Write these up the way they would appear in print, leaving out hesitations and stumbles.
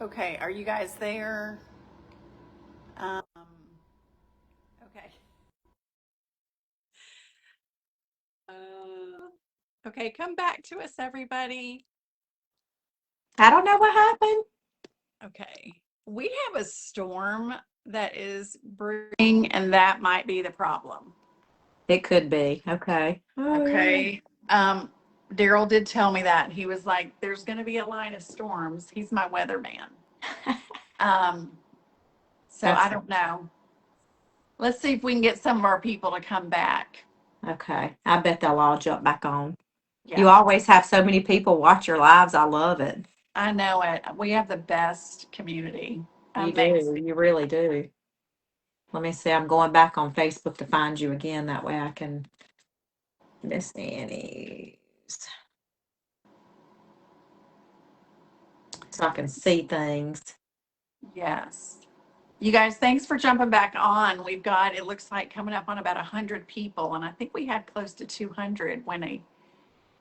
Okay, are you guys there? Um, okay. Okay, come back to us, everybody. I don't know what happened. Okay. We have a storm that is brewing, and that might be the problem. It could be. Okay. Oh, Okay. Daryl did tell me that. He was like, there's going to be a line of storms. He's my weatherman. Um, so I that's don't know. Let's see if we can get some of our people to come back. okay. I bet they'll all jump back on. You Yeah. always have so many people watch your lives. I love it. I know it. We have the best community. You do. Amazing. You really do. Let me see. I'm going back on Facebook to find you again. That way I can miss Annie's. So I can see things. Yes. You guys, thanks for jumping back on. We've got, it looks like coming up on about 100 people, and I think we had close to 200 when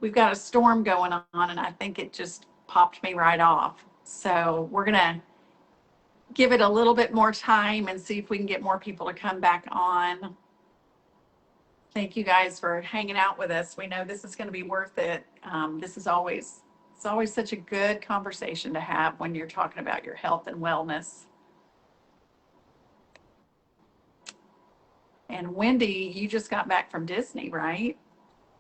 we've got a storm going on, and I think it just popped me right off. So we're going to give it a little bit more time and see if we can get more people to come back on. Thank you guys for hanging out with us. We know this is going to be worth it. This is always, it's always such a good conversation to have when you're talking about your health and wellness. And Wendy, you just got back from Disney, right?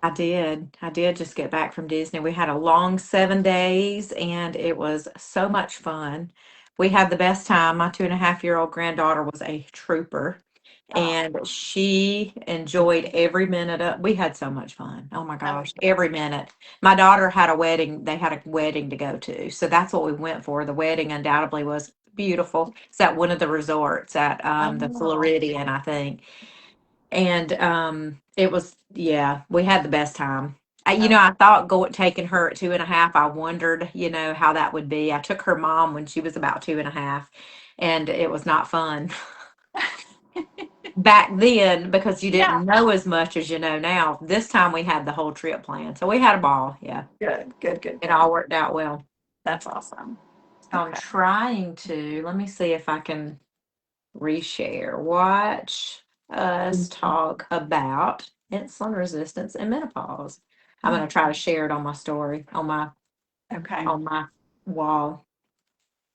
I did. I did just get back from Disney. We had a long 7 days and it was so much fun. We had the best time. My 2.5-year-old granddaughter was a trooper Oh, and she enjoyed every minute of we had so much fun. Oh my oh, gosh, every minute. My daughter had a wedding, they had a wedding to go to. So that's what we went for. The wedding undoubtedly was beautiful. It's at one of the resorts at the oh, Floridian, I think. And it was, yeah, we had the best time. oh, I thought taking her at 2.5, I wondered, how that would be. I took her mom when she was about 2.5, and it was not fun back then because you yeah, didn't know as much as you know now. This time we had the whole trip planned, so we had a ball. Yeah, good, good, good, it good. all worked out well. That's awesome. So I'm Okay. trying to, let me see if I can reshare. Watch us talk about insulin resistance and menopause. I'm going to try to share it on my story Okay. on my wall.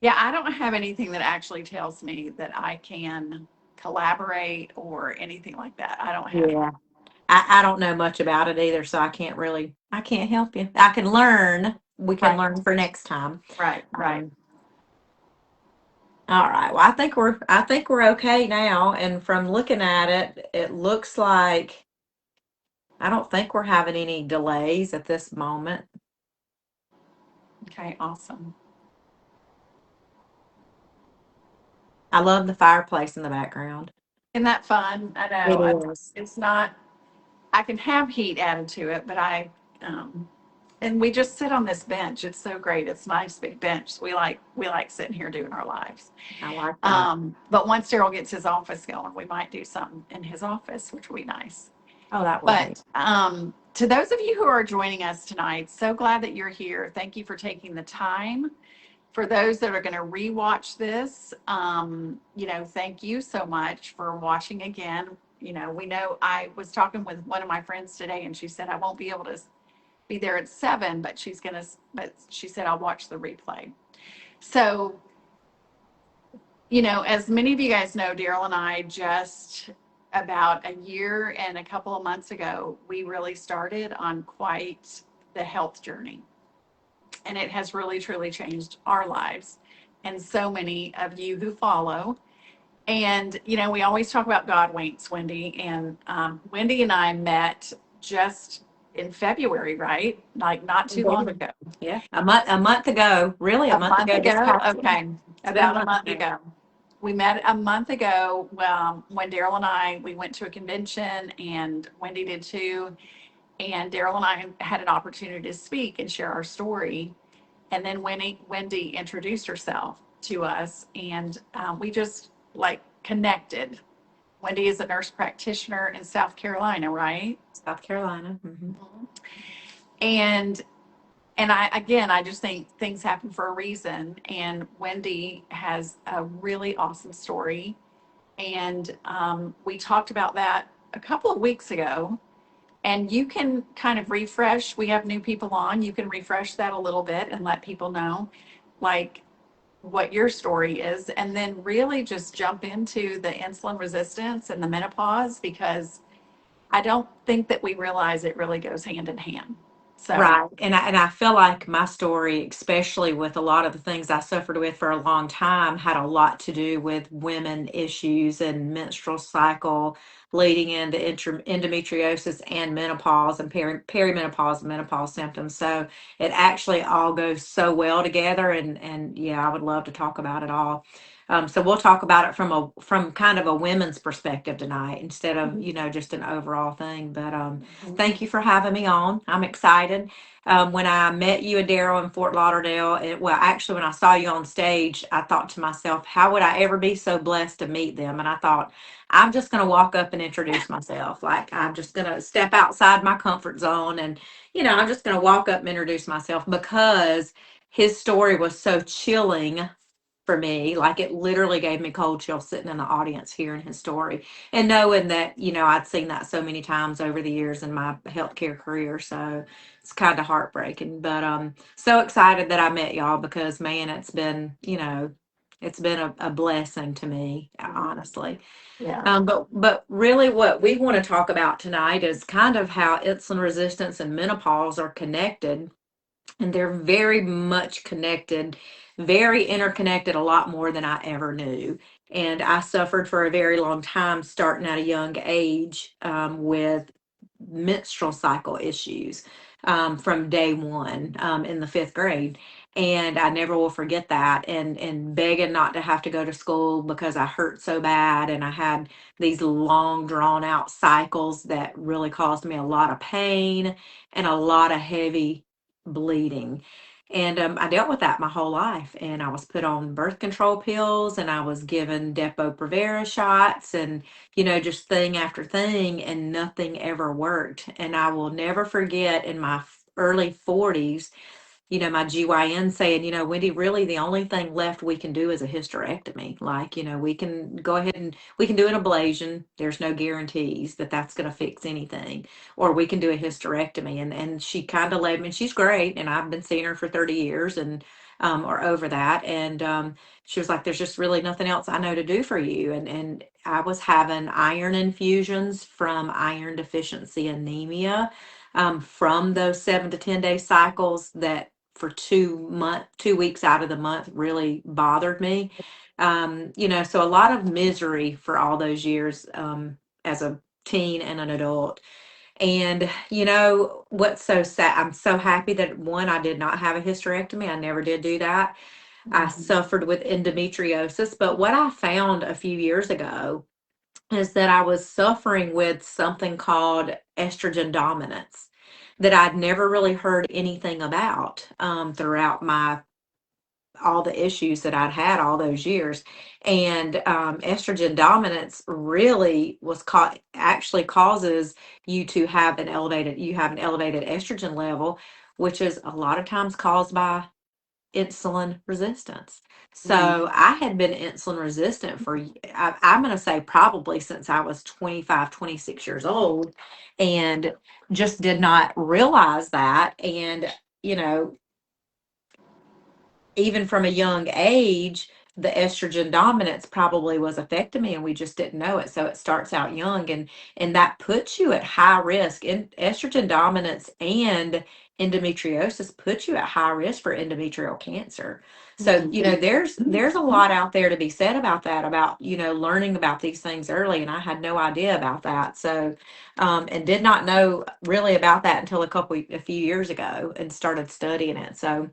Yeah, I don't have anything that actually tells me that I can collaborate or anything like that. I don't have. Yeah. I don't know much about it either, so I can't help you. I can learn. We can Right, learn for next time. right, right. Um, all right. Well, I think we're okay now. And from looking at it, it looks like I don't think we're having any delays at this moment. Okay, awesome. I love the fireplace in the background. Isn't that fun? I It know. is. It's not, I can have heat added to it, but um, and we just sit on this bench. It's so great. It's a nice big bench. We like sitting here doing our lives. I like that. But once Daryl gets his office going, we might do something in his office, which would be nice. Oh, that would be. But to those of you who are joining us tonight, so glad that you're here. Thank you for taking the time. For those that are going to rewatch this, thank you so much for watching again. We know I was talking with one of my friends today, and she said I won't be able to be there at 7, but she said I'll watch the replay. So, as many of you guys know, Daryl and I just about a year and a couple of months ago, we really started on quite the health journey. And it has really, truly changed our lives and so many of you who follow. And, we always talk about God winks, Wendy. And Wendy and I met just in February, right? Like not too long Indeed. ago. Yeah. A month ago. Really, a A month month ago this ago? past week. Okay. It's been a About a month month now. ago. We met a month ago when Daryl and we went to a convention and Wendy did too. And Daryl and I had an opportunity to speak and share our story. And then Wendy introduced herself to us and we just like connected. Wendy is a nurse practitioner in South Carolina, right? South Carolina. And And I just think things happen for a reason. And Wendy has a really awesome story. And we talked about that a couple of weeks ago. And you can kind of refresh. We have new people on. You can refresh that a little bit and let people know, like, what your story is. And then really just jump into the insulin resistance and the menopause, because I don't think that we realize it really goes hand in hand. So, Right. And I feel like my story, especially with a lot of the things I suffered with for a long time, had a lot to do with women issues and menstrual cycle leading into endometriosis and menopause and perimenopause and menopause symptoms. So it actually all goes so well together. And yeah, I would love to talk about it all. So we'll talk about it from kind of a women's perspective tonight instead of, just an overall thing. But thank you for having me on. I'm excited. When I met you and Daryl in Fort Lauderdale, well, actually, when I saw you on stage, I thought to myself, how would I ever be so blessed to meet them? And I thought, I'm just going to walk up and introduce myself. Like, I'm just going to step outside my comfort zone and, I'm just going to walk up and introduce myself because his story was so chilling for me. Like, it literally gave me cold chills sitting in the audience hearing his story and knowing that, I'd seen that so many times over the years in my healthcare career. So it's kind of heartbreaking, but so excited that I met y'all because man, it's been a blessing to me, honestly. yeah. But really what we want to talk about tonight is kind of how insulin resistance and menopause are connected, and they're very much connected, very interconnected, a lot more than I ever knew. And I suffered for a very long time, starting at a young age, with menstrual cycle issues, from day one, in the fifth grade. And I never will forget that. And begging not to have to go to school because I hurt so bad. And I had these long, drawn out cycles that really caused me a lot of pain and a lot of heavy bleeding. And I dealt with that my whole life. And I was put on birth control pills and I was given Depo-Provera shots and, just thing after thing, and nothing ever worked. And I will never forget in my early 40s, my GYN saying, Wendy, really the only thing left we can do is a hysterectomy. Like, we can go ahead and we can do an ablation. There's no guarantees that that's going to fix anything. Or we can do a hysterectomy. And she kind of led me, and she's great. And I've been seeing her for 30 years and, or over that. And, she was like, there's just really nothing else I know to do for you. And I was having iron infusions from iron deficiency anemia, from those 7 to 10 day cycles that for 2 weeks out of the month really bothered me. So a lot of misery for all those years, as a teen and an adult. And what's so sad, I'm so happy that one, I did not have a hysterectomy. I never did do that. I suffered with endometriosis, but what I found a few years ago is that I was suffering with something called estrogen dominance that I'd never really heard anything about, throughout my all the issues that I'd had all those years. And estrogen dominance really actually causes you have an elevated estrogen level, which is a lot of times caused by insulin resistance. So I had been insulin resistant for, I'm going to say probably since I was 25, 26 years old, and just did not realize that. And, you know, even from a young age, the estrogen dominance probably was affecting me and we just didn't know it. So it starts out young, and that puts you at high risk. In estrogen dominance and endometriosis puts you at high risk for endometrial cancer. So, there's a lot out there to be said about that, about, learning about these things early. And I had no idea about that. So, and did not know really about that until a few years ago and started studying it. So,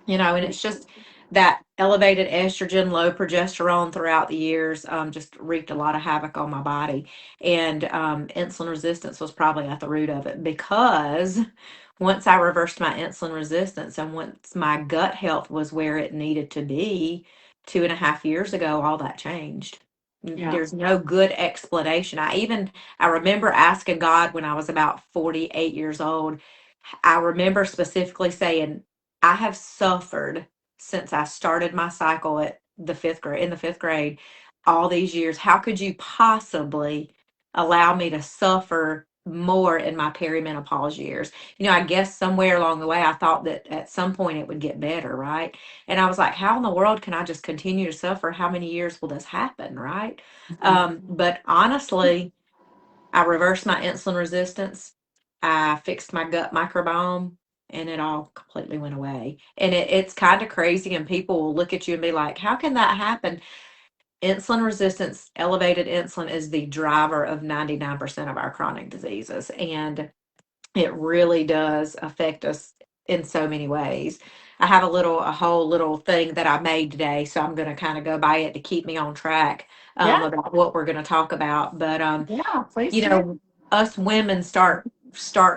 and it's just that elevated estrogen, low progesterone throughout the years, just wreaked a lot of havoc on my body. And insulin resistance was probably at the root of it, because once I reversed my insulin resistance and once my gut health was where it needed to be 2.5 years ago, all that changed. Yeah. There's no good explanation. I remember asking God when I was about 48 years old, I remember specifically saying, I have suffered since I started my cycle at the fifth grade, in the fifth grade, all these years. How could you possibly allow me to suffer more in my perimenopause years? I guess somewhere along the way, I thought that at some point it would get better, right? And I was like, how in the world can I just continue to suffer? How many years will this happen, right? But honestly, I reversed my insulin resistance. I fixed my gut microbiome, and it all completely went away. And it's kind of crazy, and people will look at you and be like, how can that happen? Insulin resistance, elevated insulin is the driver of 99% of our chronic diseases. And it really does affect us in so many ways. I have a whole little thing that I made today, so I'm going to kind of go by it to keep me on track Yeah, about what we're going to talk about. But yeah, please you do. know, us women start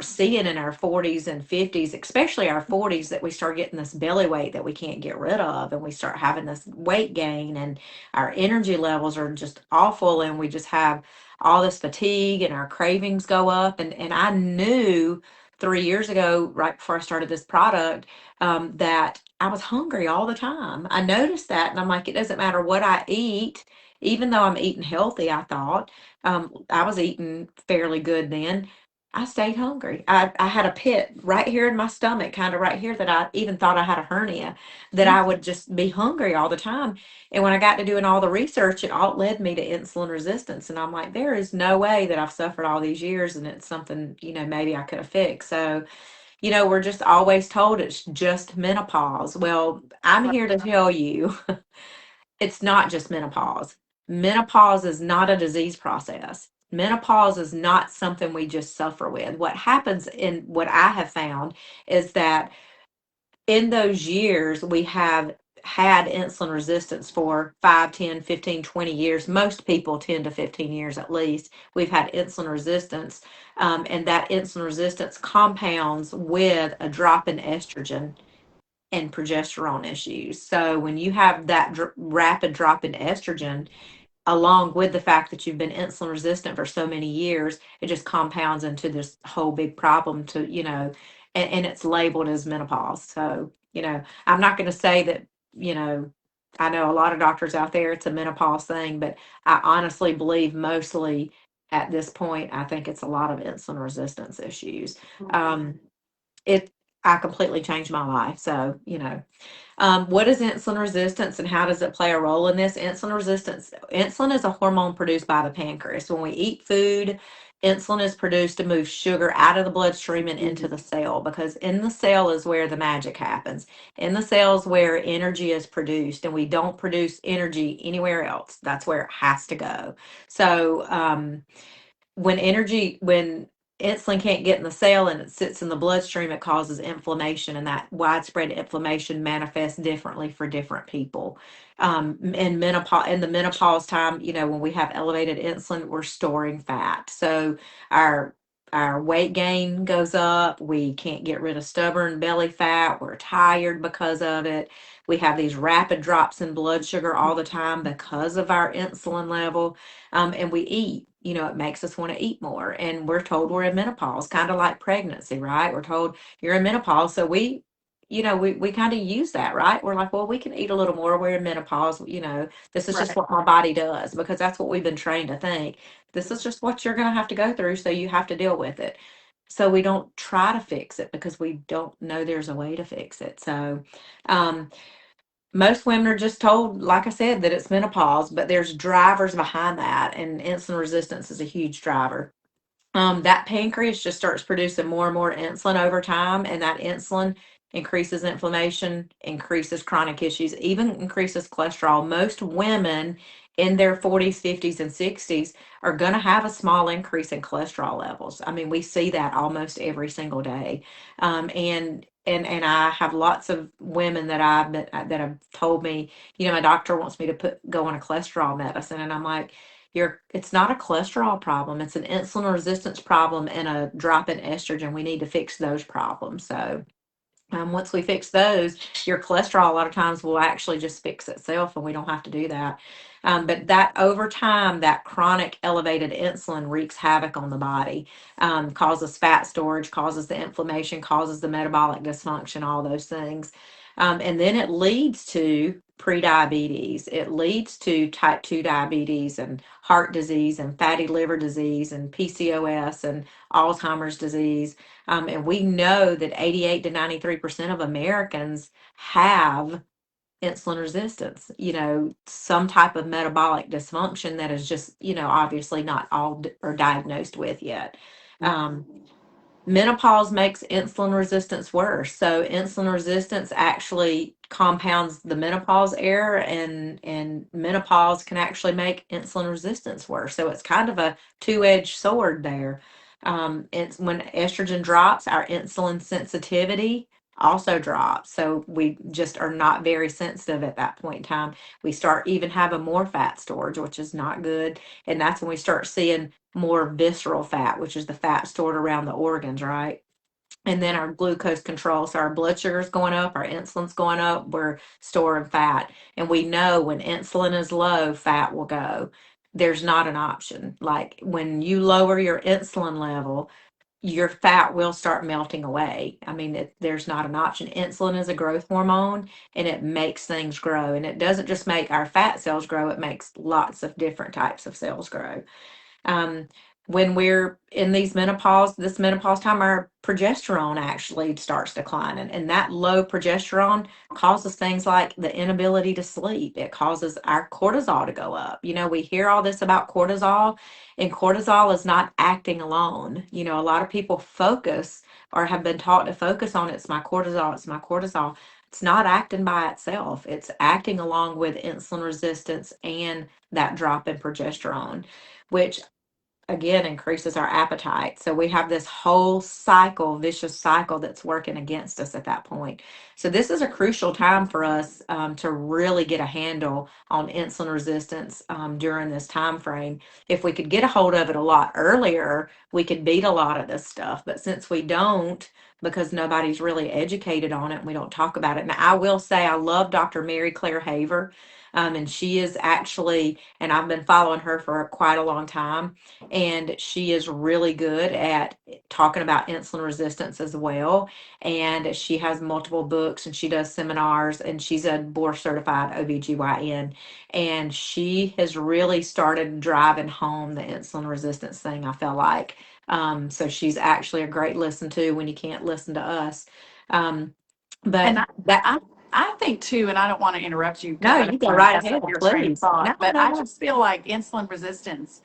seeing in our 40s and 50s, especially our 40s, that we start getting this belly weight that we can't get rid of, and we start having this weight gain, and our energy levels are just awful, and we just have all this fatigue, and our cravings go up. And I knew 3 years ago, right before I started this product, that I was hungry all the time. I noticed that, and I'm like, it doesn't matter what I eat, even though I'm eating healthy, I thought. I was eating fairly good then. I stayed hungry. I had a pit right here in my stomach, kind of right here, that I even thought I had a hernia, that I would just be hungry all the time. And when I got to doing all the research, it all led me to insulin resistance. And I'm like, there is no way that I've suffered all these years and it's something, maybe I could have fixed. So, we're just always told it's just menopause. Well, I'm here to tell you it's not just menopause. Menopause is not a disease process. Menopause is not something we just suffer with. What happens, in what I have found, is that in those years we have had insulin resistance for 5, 10, 15, 20 years. Most people 10 to 15 years at least. We've had insulin resistance, and that insulin resistance compounds with a drop in estrogen and progesterone issues. So when you have that rapid drop in estrogen, along with the fact that you've been insulin resistant for so many years, it just compounds into this whole big problem and it's labeled as menopause. So, I'm not going to say that, you know, I know a lot of doctors out there, it's a menopause thing, but I honestly believe mostly at this point, I think it's a lot of insulin resistance issues. Um, it, I completely changed my life. So, what is insulin resistance and how does it play a role in this? Insulin is a hormone produced by the pancreas. When we eat food, insulin is produced to move sugar out of the bloodstream and into the cell, because in the cell is where the magic happens. In the cell is where energy is produced, and we don't produce energy anywhere else. That's where it has to go. So, when insulin can't get in the cell and it sits in the bloodstream, it causes inflammation, and that widespread inflammation manifests differently for different people. In the menopause time, when we have elevated insulin, we're storing fat. So our weight gain goes up. We can't get rid of stubborn belly fat. We're tired because of it. We have these rapid drops in blood sugar all the time because of our insulin level. And we eat, it makes us want to eat more. And we're told we're in menopause, kind of like pregnancy, right? We're told you're in menopause. So we kind of use that, right? We're like, well, we can eat a little more. We're in menopause. This is just Right. what my body does, because that's what we've been trained to think. This is just what you're going to have to go through. So you have to deal with it. So we don't try to fix it because we don't know there's a way to fix it. So, um, most women are just told, like I said, that it's menopause, but there's drivers behind that, and insulin resistance is a huge driver. That pancreas just starts producing more and more insulin over time, and that insulin increases inflammation, increases chronic issues, even increases cholesterol. Most women in their 40s, 50s, and 60s are going to have a small increase in cholesterol levels. I mean, we see that almost every single day. And I have lots of women that have told me, my doctor wants me to go on a cholesterol medicine, and I'm like, it's not a cholesterol problem. It's an insulin resistance problem and a drop in estrogen. We need to fix those problems. So once we fix those, your cholesterol a lot of times will actually just fix itself, and we don't have to do that. But that over time, that chronic elevated insulin wreaks havoc on the body, causes fat storage, causes the inflammation, causes the metabolic dysfunction, all those things. And then it leads to prediabetes. It leads to type 2 diabetes and heart disease and fatty liver disease and PCOS and Alzheimer's disease. And we know that 88 to 93% of Americans have insulin resistance, some type of metabolic dysfunction that is just, obviously not all are diagnosed with yet. Menopause makes insulin resistance worse. So insulin resistance actually compounds the menopause era, and menopause can actually make insulin resistance worse. So it's kind of a two-edged sword there. It's when estrogen drops, our insulin sensitivity also drops. So we just are not very sensitive at that point in time. We start even having more fat storage, which is not good. And that's when we start seeing more visceral fat, which is the fat stored around the organs, right? And then our glucose control. So our blood sugar's going up, our insulin's going up, we're storing fat. And we know when insulin is low, fat will go. There's not an option. Like when you lower your insulin level, your fat will start melting away. I mean, there's not an option. Insulin is a growth hormone and it makes things grow. And it doesn't just make our fat cells grow, it makes lots of different types of cells grow. Um, when we're in this menopause time, our progesterone actually starts declining, and that low progesterone causes things like the inability to sleep. It causes our cortisol to go up. We hear all this about cortisol, and cortisol is not acting alone. A lot of people focus or have been taught to focus on it's my cortisol, it's my cortisol. It's not acting by itself. It's acting along with insulin resistance and that drop in progesterone, which again increases our appetite. So we have this whole vicious cycle that's working against us at that point. So this is a crucial time for us to really get a handle on insulin resistance during this time frame. If we could get a hold of it a lot earlier, we could beat a lot of this stuff. But since we don't, because nobody's really educated on it, and we don't talk about it. Now, I will say I love Dr. Mary Claire Haver. And she is actually, and I've been following her for quite a long time, and she is really good at talking about insulin resistance as well. And she has multiple books and she does seminars, and she's a board certified OBGYN. And she has really started driving home the insulin resistance thing, I feel like. So she's actually a great listen to when you can't listen to us. But And that, I think too, and I don't want to interrupt you because no, I you don't go want to right mess ahead, up your train of please. No, thought, but no, I no. just feel like insulin resistance.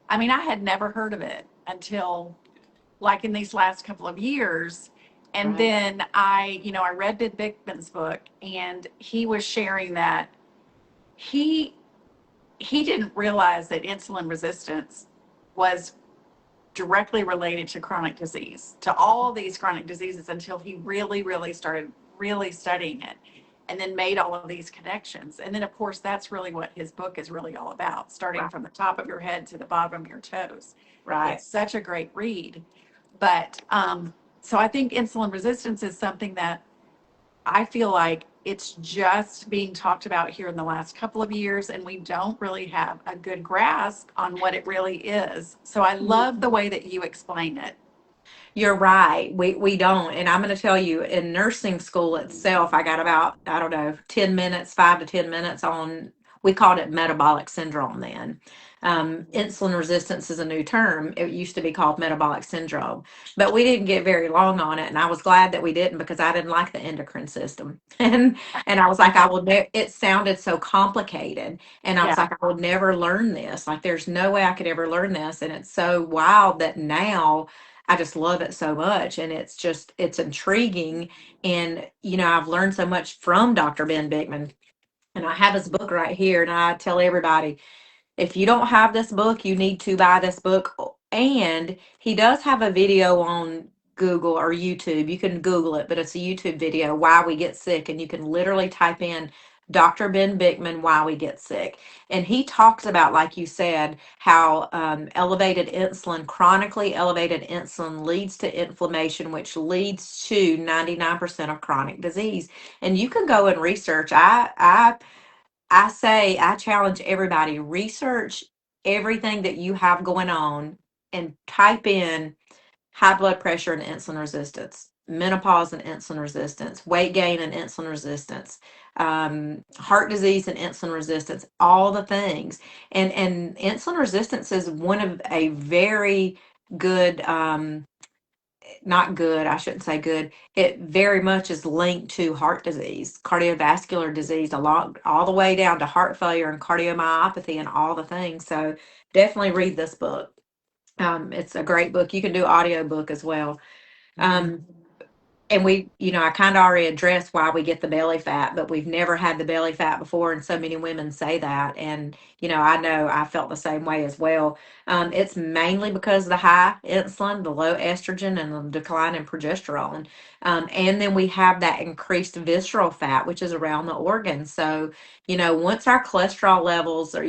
I mean, I had never heard of it until like in these last couple of years. And Right. then I read Ben Bickman's book, and he was sharing that he he didn't realize that insulin resistance was directly related to chronic disease, to all these chronic diseases, until he really, really started really studying it and then made all of these connections. And then, of course, that's really what his book is really all about, starting Right. from the top of your head to the bottom of your toes. Right. It's such a great read. But so I think insulin resistance is something that I feel like it's just being talked about here in the last couple of years, and we don't really have a good grasp on what it really is. So I love the way that you explain it. You're right. We don't. And I'm going to tell you, in nursing school itself, I got about, I don't know, 10 minutes, 5 to 10 minutes on, we called it metabolic syndrome then. Insulin resistance is a new term. It used to be called metabolic syndrome, but we didn't get very long on it. And I was glad that we didn't, because I didn't like the endocrine system. And I was like, it sounded so complicated. And I was Yeah. like, I would never learn this. Like, there's no way I could ever learn this. And it's so wild that now I just love it so much. And it's intriguing. And, I've learned so much from Dr. Ben Bickman. And I have his book right here. And I tell everybody, if you don't have this book, you need to buy this book. And he does have a video on Google or YouTube. You can Google it, but it's a YouTube video, Why We Get Sick. And you can literally type in Dr. Ben Bickman, Why We Get Sick. And he talks about, like you said, how elevated insulin, chronically elevated insulin, leads to inflammation, which leads to 99% of chronic disease. And you can go and research. I I challenge everybody, research everything that you have going on and type in high blood pressure and insulin resistance, menopause and insulin resistance, weight gain and insulin resistance, heart disease and insulin resistance, all the things. And insulin resistance is one of a very good, not good, I shouldn't say good. It very much is linked to heart disease, cardiovascular disease, a lot, all the way down to heart failure and cardiomyopathy and all the things. So definitely read this book. It's a great book. You can do audio book as well. Um, and we, I kind of already addressed why we get the belly fat, but we've never had the belly fat before. And so many women say that. And, I know I felt the same way as well. It's mainly because of the high insulin, the low estrogen, and the decline in progesterone. And then we have that increased visceral fat, which is around the organs. So, once our cholesterol levels or,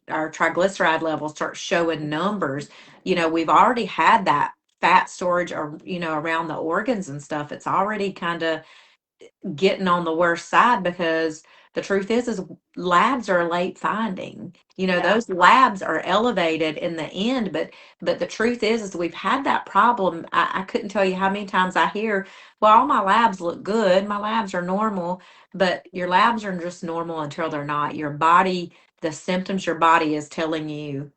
our triglyceride levels start showing numbers, we've already had that fat storage or around the organs and stuff. It's already kind of getting on the worst side, because the truth is labs are a late finding. Yeah. Those labs are elevated in the end, but the truth is we've had that problem. I couldn't tell you how many times I hear, well, all my labs look good, my labs are normal. But your labs are just normal until they're not. Your body, the symptoms your body is telling you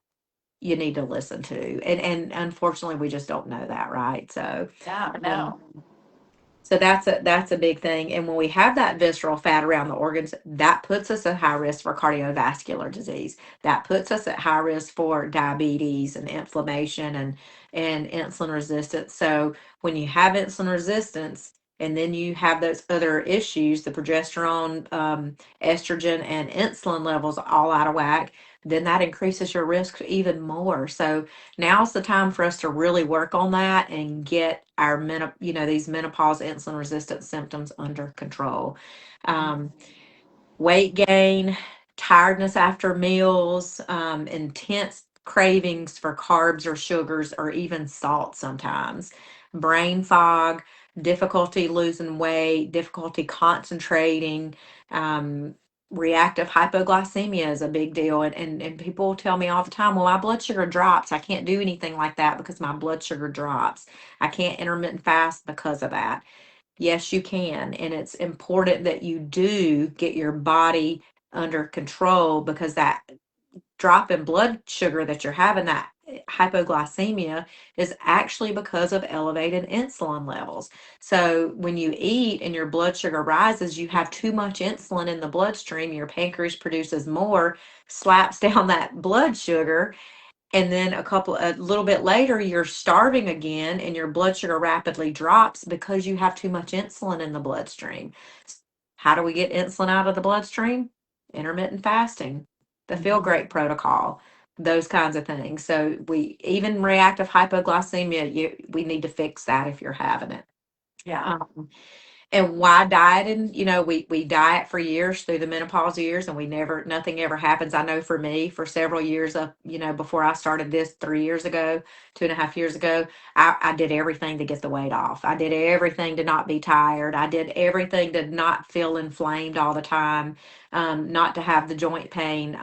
need to listen to. And unfortunately we just don't know that, right? So Yeah, um, no. so that's a big thing. And when we have that visceral fat around the organs, that puts us at high risk for cardiovascular disease. That puts us at high risk for diabetes and inflammation and insulin resistance. So when you have insulin resistance and then you have those other issues, the progesterone, estrogen, and insulin levels all out of whack, then that increases your risk even more. So now's the time for us to really work on that and get our these menopause insulin resistance symptoms under control. Um, Weight gain, tiredness after meals, intense cravings for carbs or sugars or even salt sometimes, brain fog, difficulty losing weight, difficulty concentrating, um, reactive hypoglycemia is a big deal. And people tell me all the time, well, my blood sugar drops. I can't do anything like that because my blood sugar drops. I can't intermittent fast because of that. Yes, you can. And it's important that you do get your body under control, because that drop in blood sugar that you're having, that hypoglycemia, is actually because of elevated insulin levels. So when you eat and your blood sugar rises, you have too much insulin in the bloodstream. Your pancreas produces more, slaps down that blood sugar, and then a little bit later you're starving again and your blood sugar rapidly drops because you have too much insulin in the bloodstream. How do we get insulin out of the bloodstream? Intermittent fasting, the feel great protocol, those kinds of things. So we even reactive hypoglycemia, we need to fix that if you're having it. Yeah. And why dieting? We diet for years through the menopause years, and nothing ever happens. I know for me, for several years up, before I started this 3 years ago, 2.5 years ago, I did everything to get the weight off. I did everything to not be tired. I did everything to not feel inflamed all the time, not to have the joint pain.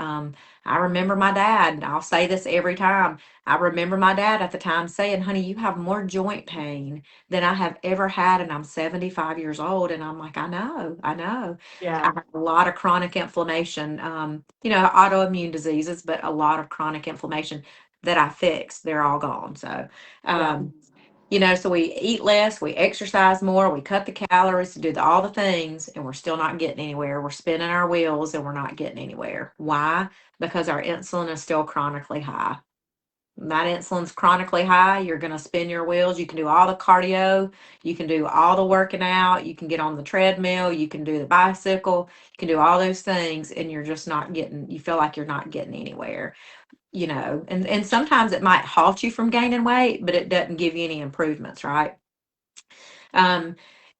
I remember my dad, and I'll say this every time. I remember my dad at the time saying, honey, you have more joint pain than I have ever had, and I'm 75 years old. And I'm like, I know, I know. I Yeah. have a lot of chronic inflammation, autoimmune diseases, but a lot of chronic inflammation that I fixed. They're all gone. So, Yeah. so we eat less, we exercise more, we cut the calories, do all the things, and we're still not getting anywhere. We're spinning our wheels and we're not getting anywhere. Why? Because our insulin is still chronically high. That insulin's chronically high, you're going to spin your wheels. You can do all the cardio, you can do all the working out, you can get on the treadmill, you can do the bicycle, you can do all those things, and you're just not getting, you feel like you're not getting anywhere, and sometimes it might halt you from gaining weight, but it doesn't give you any improvements, right? Um,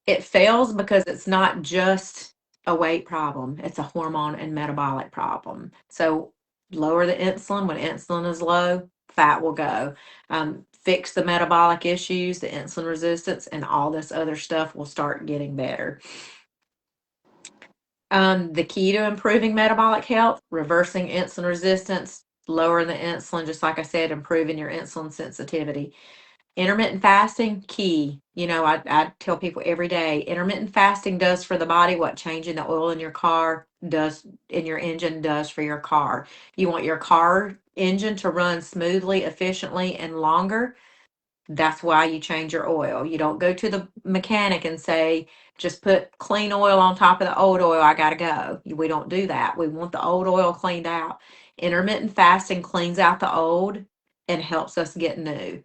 it fails because it's not just a weight problem, it's a hormone and metabolic problem. So lower the insulin. When insulin is low, fat will go. Fix the metabolic issues, the insulin resistance, and all this other stuff will start getting better. The key to improving metabolic health, reversing insulin resistance, lowering the insulin, just like I said, improving your insulin sensitivity. Intermittent fasting, key. I tell people every day, intermittent fasting does for the body what changing the oil in your car does in your engine does for your car. You want your car engine to run smoothly, efficiently, and longer. That's why you change your oil. You don't go to the mechanic and say, just put clean oil on top of the old oil. I got to go. We don't do that. We want the old oil cleaned out. Intermittent fasting cleans out the old and helps us get new.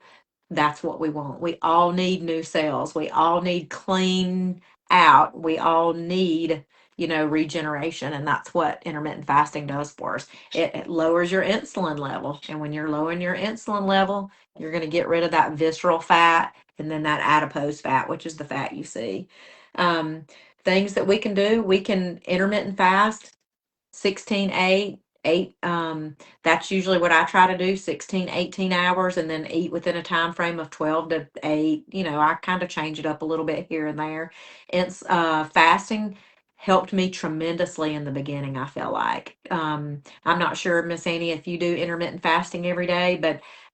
That's what we want. We all need new cells. We all need clean out. We all need, regeneration. And that's what intermittent fasting does for us. It lowers your insulin level. And when you're lowering your insulin level, you're going to get rid of that visceral fat and then that adipose fat, which is the fat you see. Um, Things that we can do, we can intermittent fast 16-8. That's usually what I try to do, 16, 18 hours, and then eat within a time frame of 12 to 8. I kind of change it up a little bit here and there. It's fasting helped me tremendously in the beginning, I feel like. I'm not sure, Miss Annie, if you do intermittent fasting every day,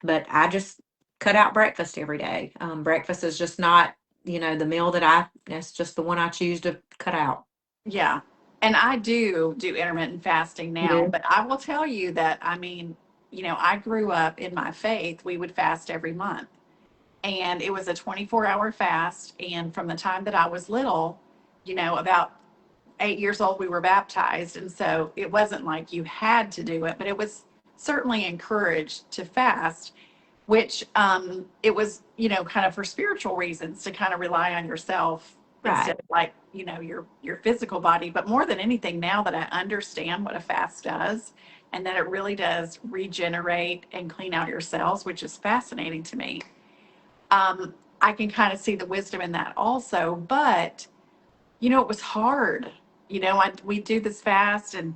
but I just cut out breakfast every day. Breakfast is just not, the meal that's just the one I choose to cut out. Yeah. And I do intermittent fasting You now, do? but I will tell you that, I mean, I grew up in my faith, we would fast every month. And it was a 24-hour fast. And from the time that I was little, about 8 years old, we were baptized. And so it wasn't like you had to do it, but it was certainly encouraged to fast, which it was, kind of for spiritual reasons to kind of rely on yourself Right. instead of like, your physical body. But more than anything, now that I understand what a fast does and that it really does regenerate and clean out your cells, which is fascinating to me, I can kind of see the wisdom in that also. But it was hard. We do this fast, and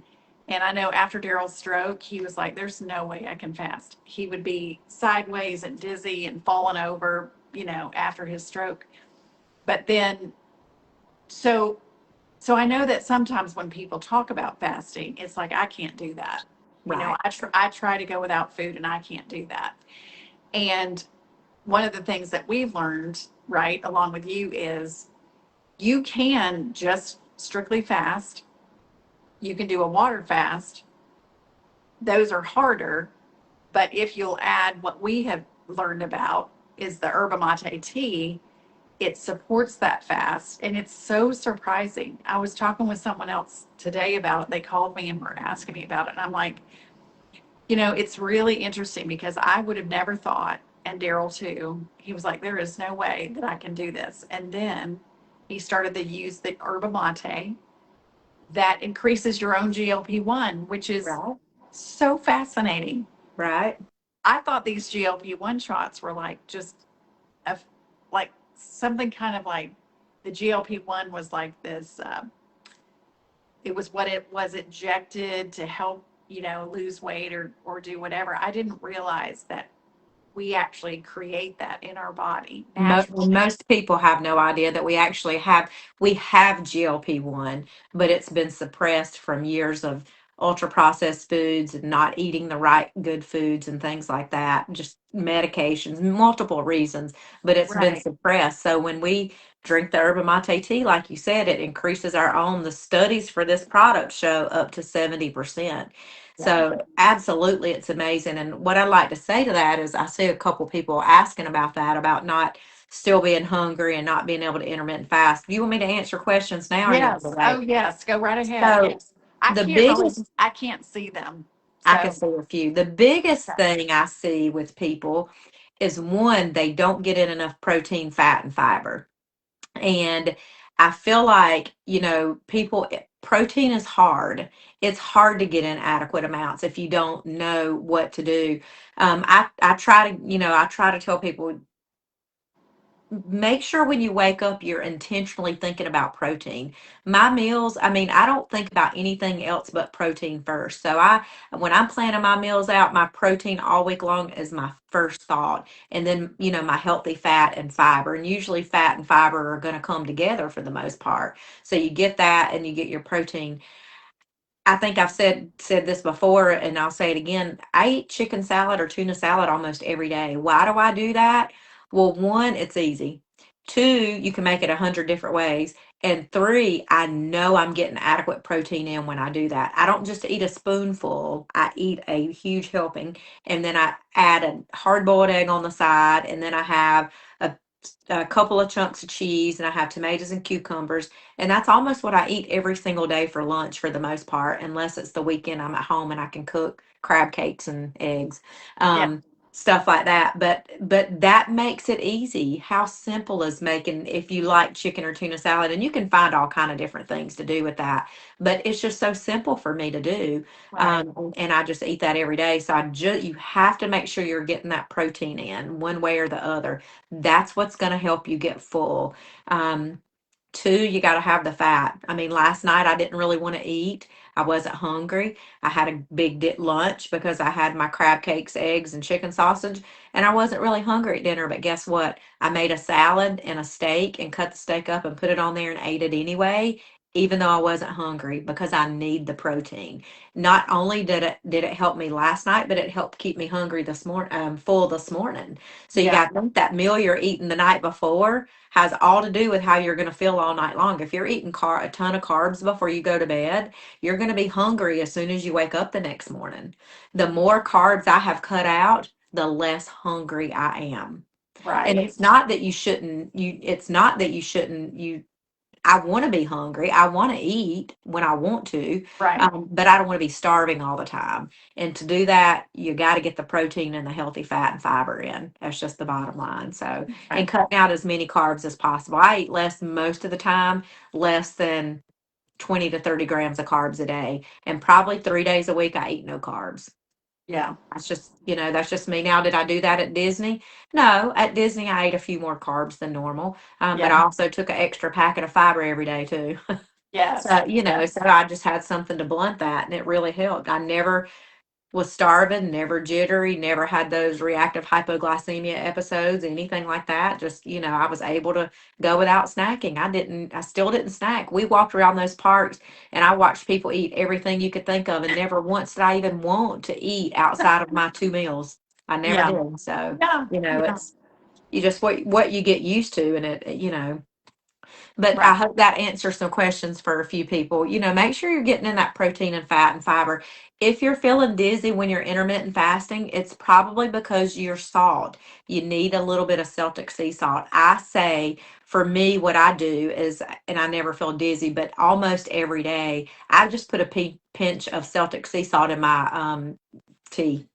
I know after Daryl's stroke, he was like, "There's no way I can fast." He would be sideways and dizzy and falling over, after his stroke. But then, so so I know that sometimes when people talk about fasting, it's like I can't do that. Right. I try to go without food, and I can't do that. And one of the things that we've learned, right, along with you, is you can just strictly fast. You can do a water fast. Those are harder. But if you'll add what we have learned about is the yerba mate tea, it supports that fast. And it's so surprising. I was talking with someone else today about it. They called me and were asking me about it. And I'm like, it's really interesting because I would have never thought, and Daryl too, he was like, there is no way that I can do this. And then he started to use the yerba mate that increases your own GLP-1, which is Right. so fascinating. Right. I thought these GLP-1 shots were like just a, like something kind of like the GLP-1 was like this, it was what it was injected to help, lose weight or do whatever. I didn't realize that we actually create that in our body naturally. Most people have no idea that we have GLP-1, but it's been suppressed from years of ultra processed foods and not eating the right good foods and things like that. Just medications, multiple reasons, but it's been Right. suppressed. So when we drink the yerba mate tea, like you said, it increases our own. The studies for this product show up to 70%. Yeah. So absolutely, it's amazing. And what I like to say to that is I see a couple people asking about that, about not still being hungry and not being able to intermittent fast. Do you want me to answer questions now or you want to Yes. Oh, wait? yes. Go right ahead. So Yes. I the can't really, biggest, I can't see them. I can So, see a few. The biggest thing I see with people is one, they don't get in enough protein, fat, and fiber. And I feel like, protein is hard. It's hard to get in adequate amounts if you don't know what to do. I try to tell people make sure when you wake up, you're intentionally thinking about protein. My meals, I mean, I don't think about anything else but protein first. So when I'm planning my meals out, my protein all week long is my first thought. And then, my healthy fat and fiber. And usually fat and fiber are going to come together for the most part. So you get that and you get your protein. I think I've said this before and I'll say it again. I eat chicken salad or tuna salad almost every day. Why do I do that? Well, one, it's easy. Two, you can make it 100 different ways. And three, I know I'm getting adequate protein in when I do that. I don't just eat a spoonful, I eat a huge helping. And then I add a hard boiled egg on the side. And then I have a, a couple of chunks of cheese and I have tomatoes and cucumbers, and that's almost what I eat every single day for lunch for the most part, unless it's the weekend I'm at home and I can cook crab cakes and eggs, Yeah. stuff like that. But that makes it easy. How simple is making, if you like chicken or tuna salad, and you can find all kind of different things to do with that. But it's just so simple for me to do, Right. and I just eat that every day. So you have to make sure you're getting that protein in one way or the other. That's what's going to help you get full. Um, Two, you got to have the fat. I mean, last night I didn't really want to eat. I wasn't hungry. I had a big lunch because I had my crab cakes, eggs, and chicken sausage, and I wasn't really hungry at dinner. But guess what? I made a salad and a steak and cut the steak up and put it on there and ate it anyway, even though I wasn't hungry because I need the protein. Not only did it help me last night, but it helped keep me hungry this morning, full this morning. So you Yeah. got to think that meal you're eating the night before has all to do with how you're going to feel all night long. If you're eating a ton of carbs before you go to bed, you're going to be hungry as soon as you wake up the next morning. The more carbs I have cut out, the less hungry I am. And Right. it's not that you shouldn't, it's not that you shouldn't, I want to be hungry. I want to eat when I want to, Right. but I don't want to be starving all the time. And to do that, you got to get the protein and the healthy fat and fiber in. That's just the bottom line. So, and Right. cutting out as many carbs as possible. I eat less most of the time, less than 20 to 30 grams of carbs a day. And probably 3 days a week, I eat no carbs. Yeah. That's just me. Now, did I do that at Disney? No, at Disney, I ate a few more carbs than normal. But Yeah. I also took an extra packet of fiber every day too. Yes. So, so I just had something to blunt that, and it really helped. I never was starving, never jittery, never had those reactive hypoglycemia episodes, anything like that. Just, I was able to go without snacking. I still didn't snack. We walked around those parks and I watched people eat everything you could think of, and never once did I even want to eat outside of my 2 meals. I never Yeah. did. So, Yeah. Yeah. it's you just what you get used to, and but I Right. hope that answers some questions for a few people. Make sure you're getting in that protein and fat and fiber. If you're feeling dizzy when you're intermittent fasting, it's probably because you're salt. You need a little bit of Celtic sea salt. I say for me, what I do is, and I never feel dizzy, but almost every day, I just put a pinch of Celtic sea salt in my tea.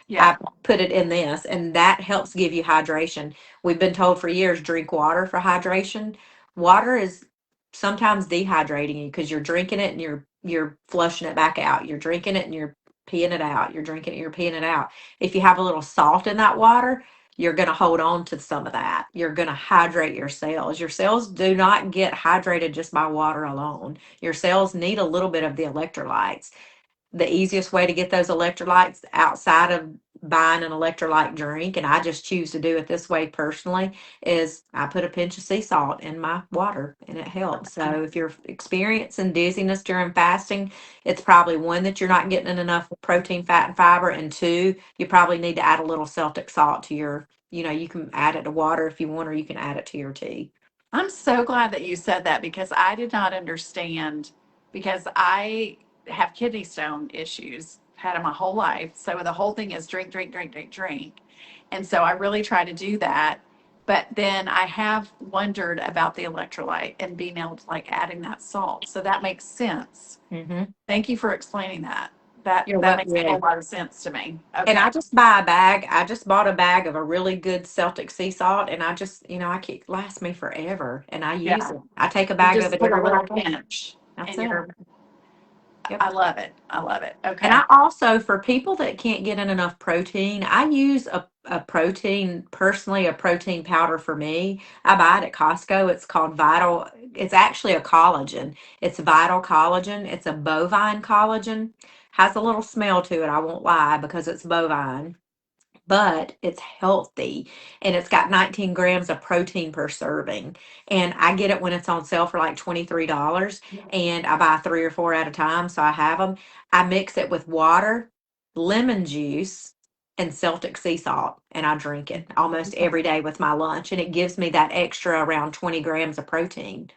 Yeah. I put it in this, and that helps give you hydration. We've been told for years, drink water for hydration. Water is sometimes dehydrating you because you're drinking it and you're flushing it back out. You're drinking it and you're peeing it out. You're drinking it, you're peeing it out. If you have a little salt in that water, you're going to hold on to some of that. You're going to hydrate your cells. Your cells do not get hydrated just by water alone. Your cells need a little bit of the electrolytes. The easiest way to get those electrolytes outside of buying an electrolyte drink, and I just choose to do it this way personally, is I put a pinch of sea salt in my water and it helps. So if you're experiencing dizziness during fasting, it's probably one, that you're not getting enough protein, fat, and fiber, and two, you probably need to add a little Celtic salt to you can add it to water if you want, or you can add it to your tea. I'm so glad that you said that because I did not understand because I have kidney stone issues, had them my whole life. So the whole thing is drink, drink, drink, drink, drink. And so I really try to do that. But then I have wondered about the electrolyte and being able to like adding that salt. So that makes sense. Mm-hmm. Thank you for explaining that. That You're that what? makes a Yeah. whole lot of sense to me. And Okay. I just buy a bag. I just bought a bag of a really good Celtic sea salt, and I just, I keep lasts me forever, and I use Yeah. it. I take a You bag of just it put a everywhere little I go. pinch That's in it. your Yep. I love it. I love it. And Okay. I also, for people that can't get in enough protein, I use a protein, personally, a protein powder for me. I buy it at Costco. It's called Vital. It's actually a collagen. It's Vital Collagen. It's a bovine collagen. Has a little smell to it, I won't lie, because it's bovine, but it's healthy, and it's got 19 grams of protein per serving. And I get it when it's on sale for like $23, and I buy 3 or 4 at a time. So I have them. I mix it with water, lemon juice, and Celtic sea salt, and I drink it almost every day with my lunch. And it gives me that extra around 20 grams of protein.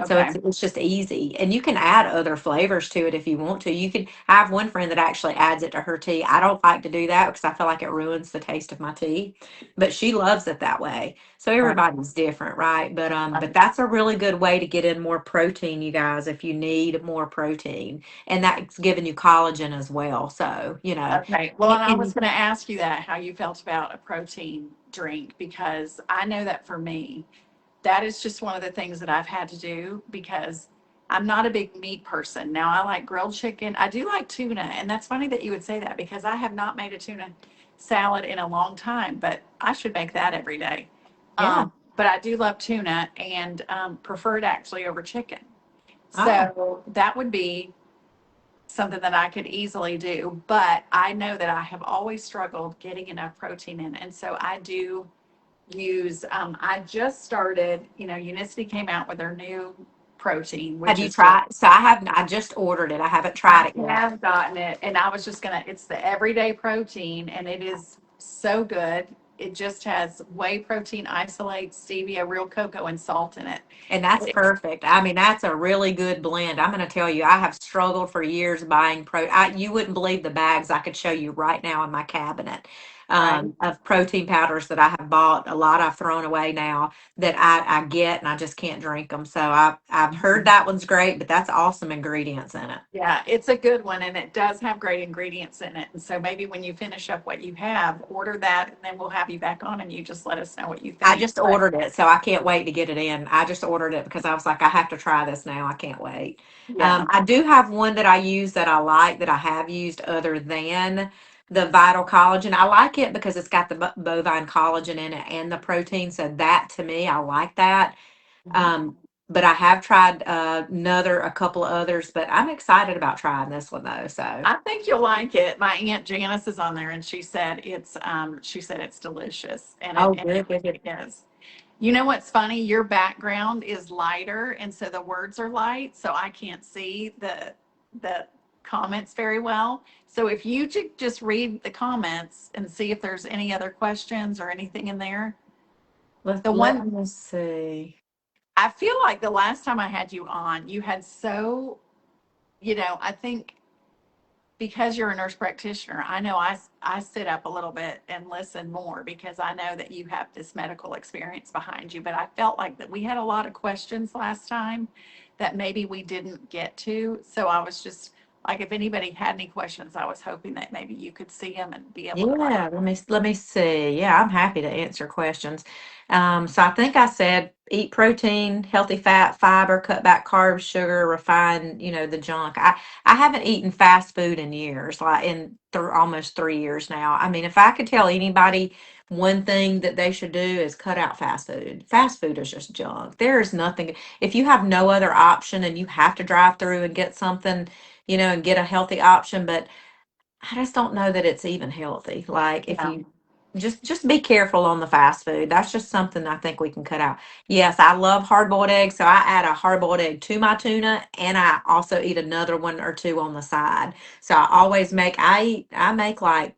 So Okay. it's just easy. And you can add other flavors to it if you want to. You can I have one friend that actually adds it to her tea. I don't like to do that because I feel like it ruins the taste of my tea, but she loves it that way. So Right. everybody's different, right? But Right. that's a really good way to get in more protein, you guys, if you need more protein. And that's giving you collagen as well. So, Okay. Well, and I was and going to ask you that, how you felt about a protein drink, because I know that for me, that is just one of the things that I've had to do because I'm not a big meat person. Now, I like grilled chicken. I do like tuna. And that's funny that you would say that because I have not made a tuna salad in a long time, but I should make that every day. yeah. But I do love tuna and prefer it actually over chicken. Oh, So that would be something that I could easily do. But I know that I have always struggled getting enough protein in. And so I do use, I just started, Unicity came out with their new protein, have which you is just, tried? So I just ordered it. I haven't I tried it yet. have gotten it and I was just gonna, it's the everyday protein and it is so good. It just has whey protein isolate, stevia, real cocoa and salt in it. And that's perfect. I mean, that's a really good blend. I'm going to tell you, I have struggled for years buying you wouldn't believe the bags I could show you right now in my cabinet, Right. of protein powders that I have bought. A lot I've thrown away now that I get, and I just can't drink them. So I've heard that one's great, but that's awesome ingredients in it. Yeah, it's a good one and it does have great ingredients in it. And so maybe when you finish up what you have, order that and then we'll have you back on and you just let us know what you I think. just But ordered it, so I can't wait to get it in. I just ordered it because I was like, I have to try this now. I can't wait. yeah. I do have one that I use that I like that I have used other than the Vital Collagen. I like it because it's got the bovine collagen in it and the protein. So that to me, I like that. Um, but I have tried a couple of others, but I'm excited about trying this one though. So, I think you'll like it. My Aunt Janice is on there and she said it's delicious oh, and it good, good, good. really is. You know what's funny? Your background is lighter and so the words are light, so I can't see the comments very well. So if you just read the comments and see if there's any other questions or anything in there. The Let one me see. I feel like the last time I had you on, you had so, I think because you're a nurse practitioner, I know I sit up a little bit and listen more because I know that you have this medical experience behind you. But I felt like that we had a lot of questions last time that maybe we didn't get to. So I was just like, if anybody had any questions, I was hoping that maybe you could see them and be able to write. Yeah, let me see. Yeah, I'm happy to answer questions. So I think I said eat protein, healthy fat, fiber, cut back carbs, sugar, refine, the junk. I haven't eaten fast food in years, like in almost 3 years now. I mean, if I could tell anybody one thing that they should do is cut out fast food. Fast food is just junk. There is nothing. If you have no other option and you have to drive through and get something, and get a healthy option, but I just don't know that it's even healthy. Like if Yeah. you just be careful on the fast food. That's just something I think we can cut out. Yes, I love hard boiled eggs, so I add a hard boiled egg to my tuna, and I also eat another one or two on the side. So I make like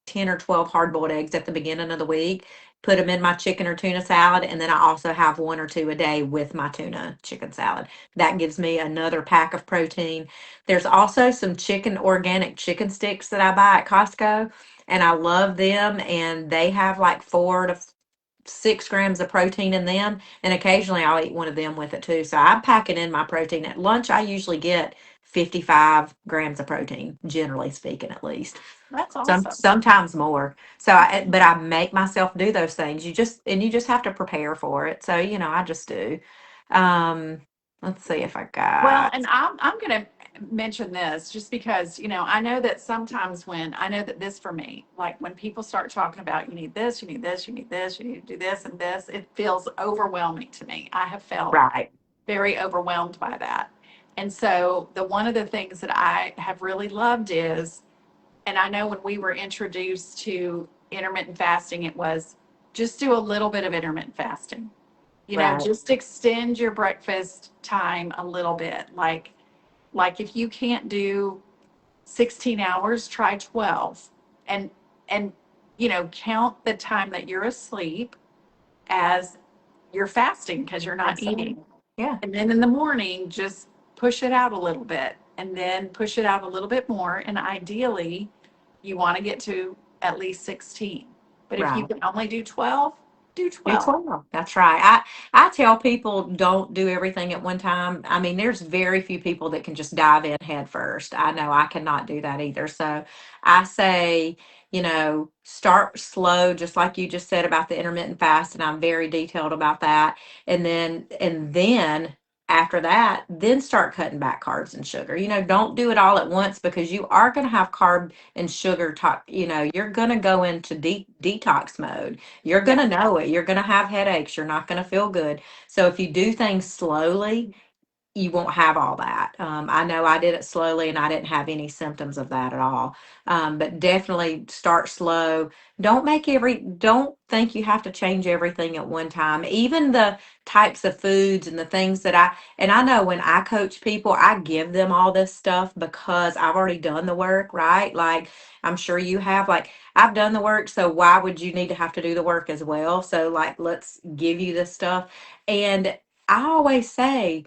10 or 12 hard boiled eggs at the beginning of the week, put them in my chicken or tuna salad, and then I also have one or two a day with my tuna chicken salad. That gives me another pack of protein. There's also some organic chicken sticks that I buy at Costco, and I love them, and they have like 4 to 6 grams of protein in them, and occasionally I'll eat one of them with it too. So I'm packing in my protein. At lunch, I usually get 55 grams of protein, generally speaking, at least. That's awesome. Sometimes more. But I make myself do those things. You just have to prepare for it. So, I just do. Um, let's see if I Well, got. and I'm gonna. mention this just because, I know that sometimes I know that this for me, like when people start talking about you need this, you need this, you need this, you need to do this and this, it feels overwhelming to me. I have felt Right. very overwhelmed by that. And so one of the things that I have really loved is, and I know when we were introduced to intermittent fasting, it was just do a little bit of intermittent fasting. Right. Just extend your breakfast time a little bit. Like if you can't do 16 hours, try 12. And count the time that you're asleep as you're fasting because you're not That's it. eating. Yeah. And then in the morning, just push it out a little bit and then push it out a little bit more. And ideally, you want to get to at least 16. But if you Right. can only do 12, do Do 12. 12. That's right. I tell people don't do everything at one time. I mean, there's very few people that can just dive in head first. I know I cannot do that either. So I say, start slow, just like you just said about the intermittent fast, and I'm very detailed about that. And then after that, then start cutting back carbs and sugar. Don't do it all at once because you are going to have carb and sugar talk, you're going to go into detox mode. You're going Yeah. to know it. You're going to have headaches. You're not going to feel good. So if you do things slowly, you won't have all that. I know I did it slowly and I didn't have any symptoms of that at all. But definitely start slow. Don't think you have to change everything at one time. Even the types of foods and the things and I know when I coach people, I give them all this stuff because I've already done the work, right? Like I'm sure you have, like I've done the work. So why would you need to have to do the work as well? So like, let's give you this stuff. And I always say,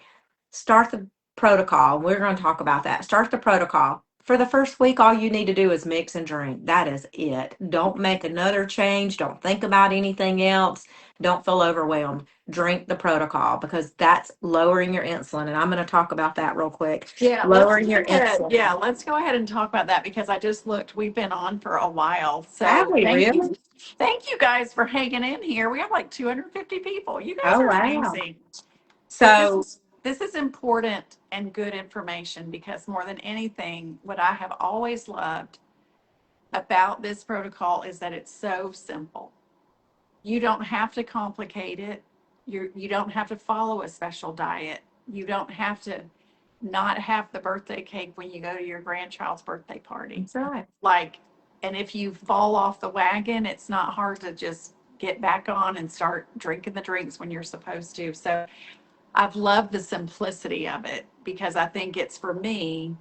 start the protocol. We're going to talk about that. Start the protocol. For the first week, all you need to do is mix and drink. That is it. Don't make another change. Don't think about anything else. Don't feel overwhelmed. Drink the protocol because that's lowering your insulin. And I'm going to talk about that real quick. Yeah, let's Lowering go your ahead. insulin. Yeah, let's go ahead and talk about that because I just looked. We've been on for a while. Have So we thank really? you. Thank you guys for hanging in here. We have like 250 people. You guys Oh, are wow. amazing. But this So, is this is important and good information because more than anything, what I have always loved about this protocol is that it's so simple. You don't have to complicate it. You don't have to follow a special diet. You don't have to not have the birthday cake when you go to your grandchild's birthday party. that's right. Like, and if you fall off the wagon, it's not hard to just get back on and start drinking the drinks when you're supposed to. So I've loved the simplicity of it because I think it's for me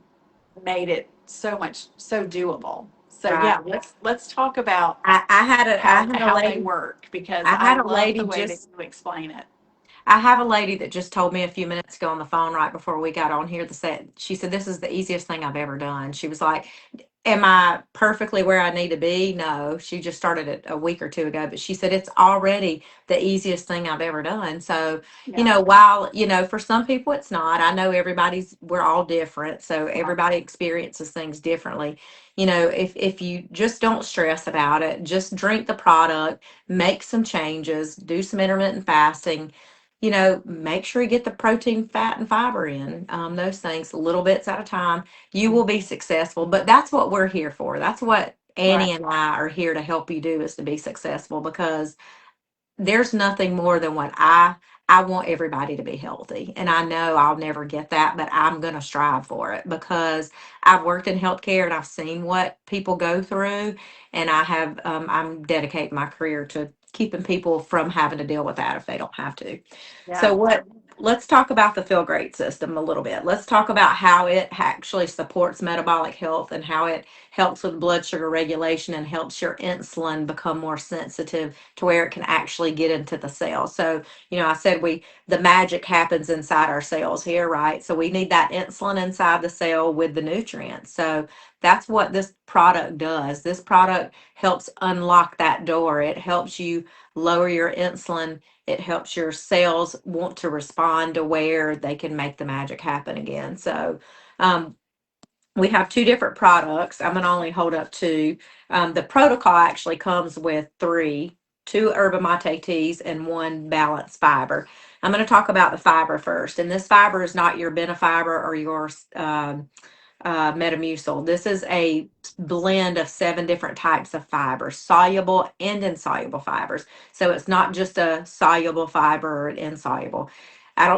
made it so doable. So Right. yeah, let's talk about I had a how they lady, work because I I had a love the lady way that just you explain it. I have a lady that just told me a few minutes ago on the phone right before we got on here that said, she said, this is the easiest thing I've ever done. She was like, am I perfectly where I need to be? No, she just started it a week or two ago, but she said it's already the easiest thing I've ever done. So, Yeah. while, for some people it's not, I know we're all different. So everybody experiences things differently. If you just don't stress about it, just drink the product, make some changes, do some intermittent fasting, make sure you get the protein, fat, and fiber in, those things, little bits at a time. You will be successful. But that's what we're here for. That's what Right. Annie and I are here to help you do, is to be successful, because there's nothing more than what I want everybody to be healthy. And I know I'll never get that, but I'm going to strive for it because I've worked in healthcare and I've seen what people go through. And I'm dedicating my career to keeping people from having to deal with that if they don't have to. Yeah. So let's talk about the Feel Great system a little bit. Let's talk about how it actually supports metabolic health and how it helps with blood sugar regulation and helps your insulin become more sensitive to where it can actually get into the cell. So, I said the magic happens inside our cells here, right? So we need that insulin inside the cell with the nutrients. So that's what this product does. This product helps unlock that door. It helps you lower your insulin. It helps your cells want to respond to where they can make the magic happen again. So, we have two different products. I'm going to only hold up two. The protocol actually comes with three. 2 yerba mate teas, and 1 balanced fiber. I'm going to talk about the fiber first. And this fiber is not your benefiber or your Metamucil. This is a blend of 7 different types of fibers, soluble and insoluble fibers. So it's not just a soluble fiber or an insoluble.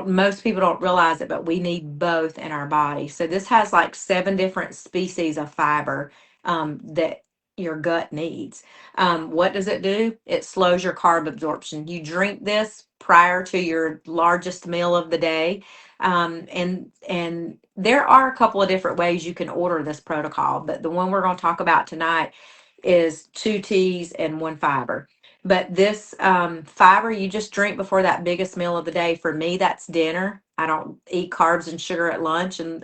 Most people don't realize it, but we need both in our body. So this has like 7 different species of fiber that your gut needs. What does it do? It slows your carb absorption. You drink this prior to your largest meal of the day. And there are a couple of different ways you can order this protocol, but the one we're going to talk about tonight is 2 teas and 1 fiber. But this fiber you just drink before that biggest meal of the day. For me, that's dinner. I don't eat carbs and sugar at lunch. And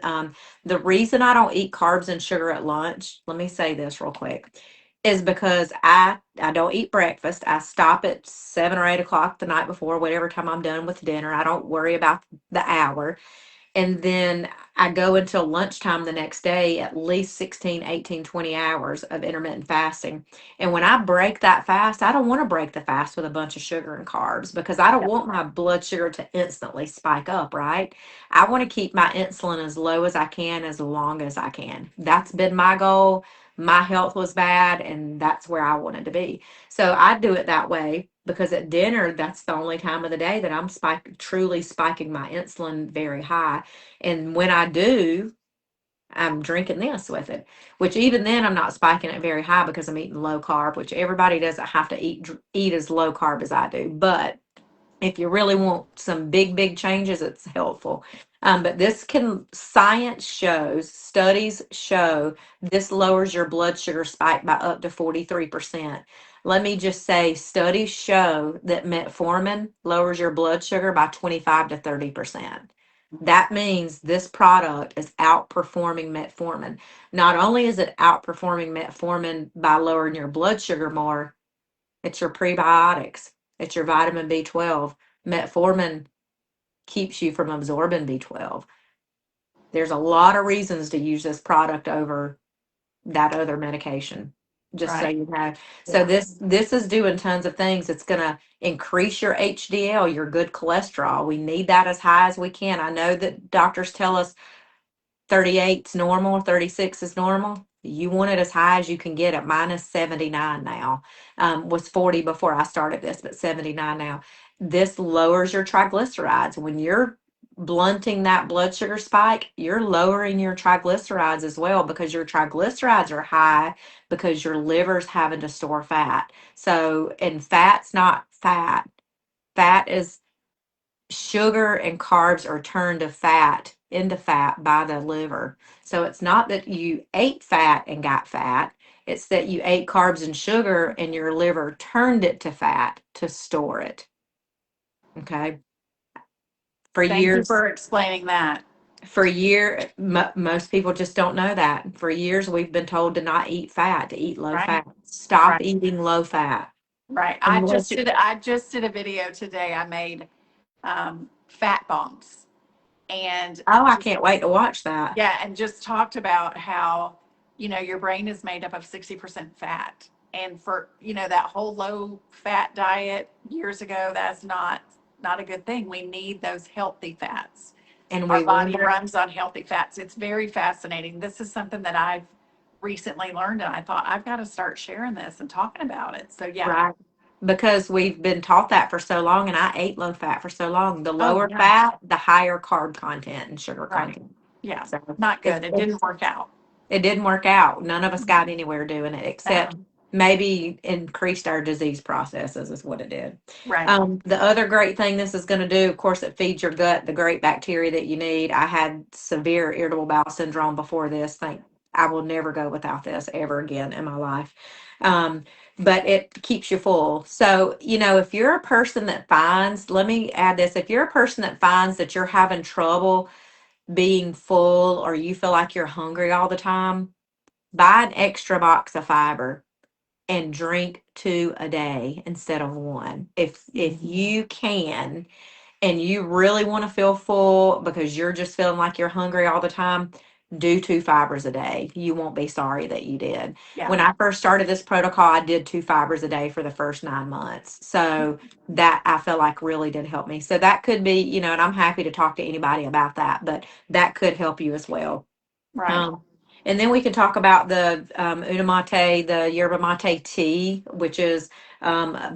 the reason I don't eat carbs and sugar at lunch, let me say this real quick, is because I don't eat breakfast. I stop at 7 or 8 o'clock the night before, whatever time I'm done with dinner. I don't worry about the hour. And then I go until lunchtime the next day, at least 16, 18, 20 hours of intermittent fasting. And when I break that fast, I don't want to break the fast with a bunch of sugar and carbs because I don't want my blood sugar to instantly spike up, right? I want to keep my insulin as low as I can, as long as I can. That's been my goal. My health was bad, and that's where I wanted to be. So I do it that way because at dinner, that's the only time of the day that I'm truly spiking my insulin very high. And when I do, I'm drinking this with it, which even then I'm not spiking it very high because I'm eating low carb, which everybody doesn't have to eat as low carb as I do. But if you really want some big changes, it's helpful. But science shows, studies show this lowers your blood sugar spike by up to 43%. Let me just say, studies show that metformin lowers your blood sugar by 25 to 30%. That means this product is outperforming metformin. Not only is it outperforming metformin by lowering your blood sugar more, it's your prebiotics, it's your vitamin B12. Metformin keeps you from absorbing B12. There's a lot of reasons to use this product over that other medication. Just so Right. you know. So this is doing tons of things. It's going to increase your HDL, your good cholesterol. We need that as high as we can. I know that doctors tell us 38 is normal, 36 is normal. You want it as high as you can get it. Mine is 79 now. Was 40 before I started this, but 79 now. This lowers your triglycerides. When you're blunting that blood sugar spike, you're lowering your triglycerides as well because your triglycerides are high because your liver's having to store fat. So, and fat's not fat. Fat is sugar, and carbs are turned into fat by the liver. So it's not that you ate fat and got fat. It's that you ate carbs and sugar and your liver turned it to fat to store it. Okay. For Thank you years, for explaining that. most people just don't know that. For years, we've been told to not eat fat, to eat low Right. fat. Stop Right. eating low fat. Right. Unless you, I just did a video today. I made fat bombs and oh, I just can't wait to watch that. yeah, and just talked about how, your brain is made up of 60% fat. And for, that whole low fat diet years ago, that's not a good thing. We need those healthy fats. And Our we body wonder, runs on healthy fats. It's very fascinating. This is something that I've recently learned, and I thought I've got to start sharing this and talking about it. So yeah. right? Because we've been taught that for so long, and I ate low fat for so long. The Oh lower yeah. fat, the higher carb content and sugar Right. content. Yeah. So Not it's, good. It it's didn't work out. it didn't work out. None of us got anywhere doing it except No. maybe increased our disease processes is what it did. Right. The other great thing this is going to do, of course, it feeds your gut the great bacteria that you need. I had severe irritable bowel syndrome before this. I will never go without this ever again in my life. But it keeps you full. So, if you're a person that finds, let me add this, if you're a person that finds that you're having trouble being full or you feel like you're hungry all the time, buy an extra box of fiber and drink 2 a day instead of 1. If you can and you really want to feel full because you're just feeling like you're hungry all the time, do 2 fibers a day. You won't be sorry that you did. Yeah. When I first started this protocol, I did 2 fibers a day for the first 9 months. So that I feel like really did help me. So that could be, and I'm happy to talk to anybody about that, but that could help you as well. Right. Um, and then we can talk about the unamate, the yerba mate tea, which is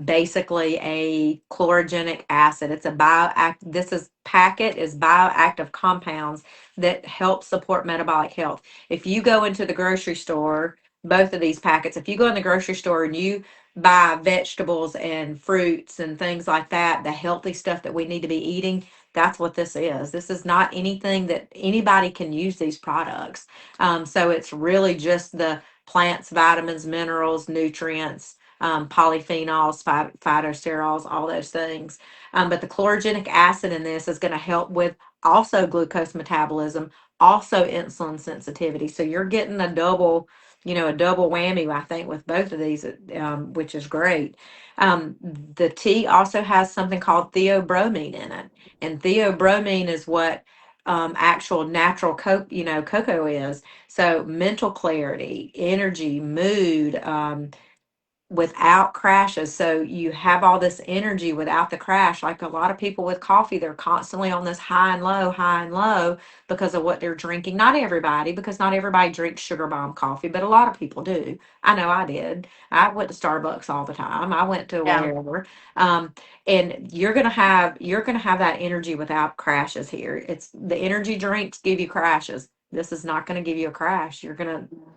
basically a chlorogenic acid. It's a bioact. This is packet is bioactive compounds that help support metabolic health. If you go into the grocery store, both of these packets, if you go in the grocery store and you buy vegetables and fruits and things like that, the healthy stuff that we need to be eating, that's what this is. This is not anything that anybody can use these products. So it's really just the plants, vitamins, minerals, nutrients, polyphenols, phytosterols, all those things. But the chlorogenic acid in this is going to help with also glucose metabolism, also insulin sensitivity. So you're getting a double whammy, I think, with both of these, which is great. The tea also has something called theobromine in it. And theobromine is what actual natural cocoa is. So mental clarity, energy, mood, without crashes. So you have all this energy without the crash. Like a lot of people with coffee, they're constantly on this high and low because of what they're drinking. Not everybody, because not everybody drinks sugar bomb coffee, but a lot of people do. I know I did. I went to Starbucks all the time. I went to Yeah. wherever. Um, and you're gonna have that energy without crashes here. It's the energy drinks give you crashes. This is not gonna give you a crash.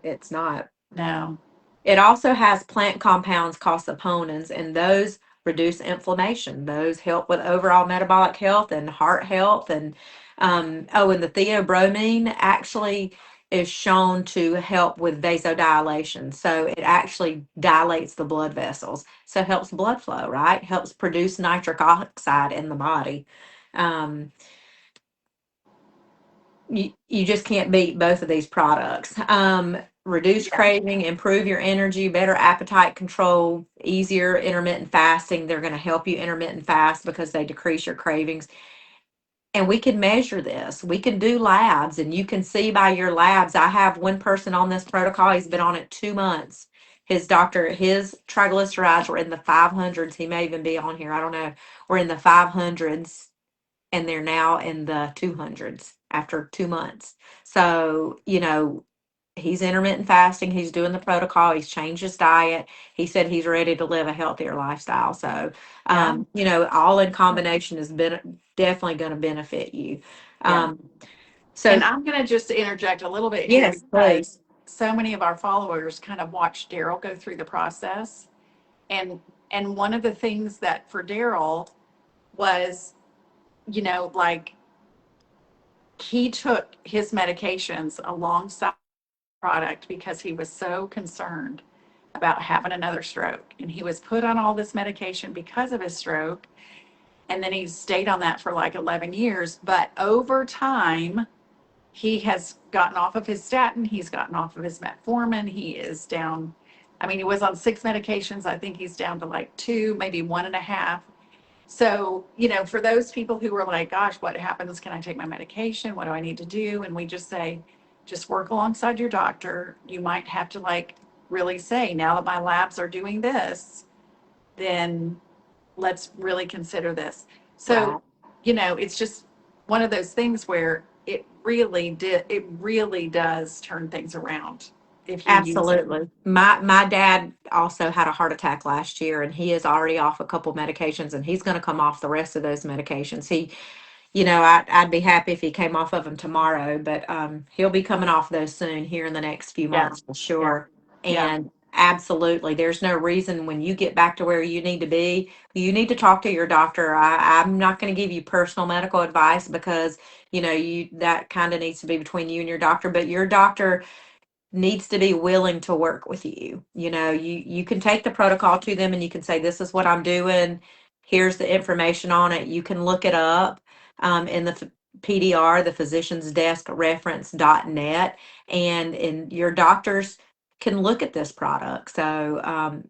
It's not. No. It also has plant compounds called saponins, and those reduce inflammation. Those help with overall metabolic health and heart health. And the theobromine actually is shown to help with vasodilation. So it actually dilates the blood vessels. So it helps blood flow, right? Helps produce nitric oxide in the body. Um, you just can't beat both of these products. Reduce Yeah. craving, improve your energy, better appetite control, easier intermittent fasting. They're going to help you intermittent fast because they decrease your cravings. And we can measure this. We can do labs, and you can see by your labs. I have one person on this protocol. He's been on it 2 months. His triglycerides were in the 500s. He may even be on here. I don't know. We're in the 500s, and they're now in the 200s after 2 months. So, he's intermittent fasting, he's doing the protocol, he's changed his diet. He said he's ready to live a healthier lifestyle. So, Yeah. all in combination has been definitely going to benefit you. Yeah. Um, And so, I'm going to just interject a little bit here yes, because please. so many of our followers kind of watched Daryl go through the process. And one of the things that for Daryl was, like he took his medications alongside product because he was so concerned about having another stroke. And he was put on all this medication because of his stroke. And then he stayed on that for like 11 years. But over time, he has gotten off of his statin. He's gotten off of his metformin. He is down. I mean, he was on 6 medications. I think he's down to like two, maybe one and a half. So, for those people who are like, gosh, what happens? Can I take my medication? What do I need to do? And we just say, just work alongside your doctor. You might have to like really say, now that my labs are doing this, then let's really consider this. So, Right. it's just one of those things where it really does turn things around if you use it. Absolutely. My dad also had a heart attack last year, and he is already off a couple medications, and he's going to come off the rest of those medications. I'd be happy if he came off of them tomorrow, but he'll be coming off those soon here in the next few Yeah. months for Yeah. sure. Yeah. And absolutely, there's no reason when you get back to where you need to be, you need to talk to your doctor. I'm not going to give you personal medical advice because you that kind of needs to be between you and your doctor, but your doctor needs to be willing to work with you. You can take the protocol to them and you can say, this is what I'm doing. Here's the information on it. You can look it up in the PDR, the physician's desk reference.net, and in your doctors can look at this product. So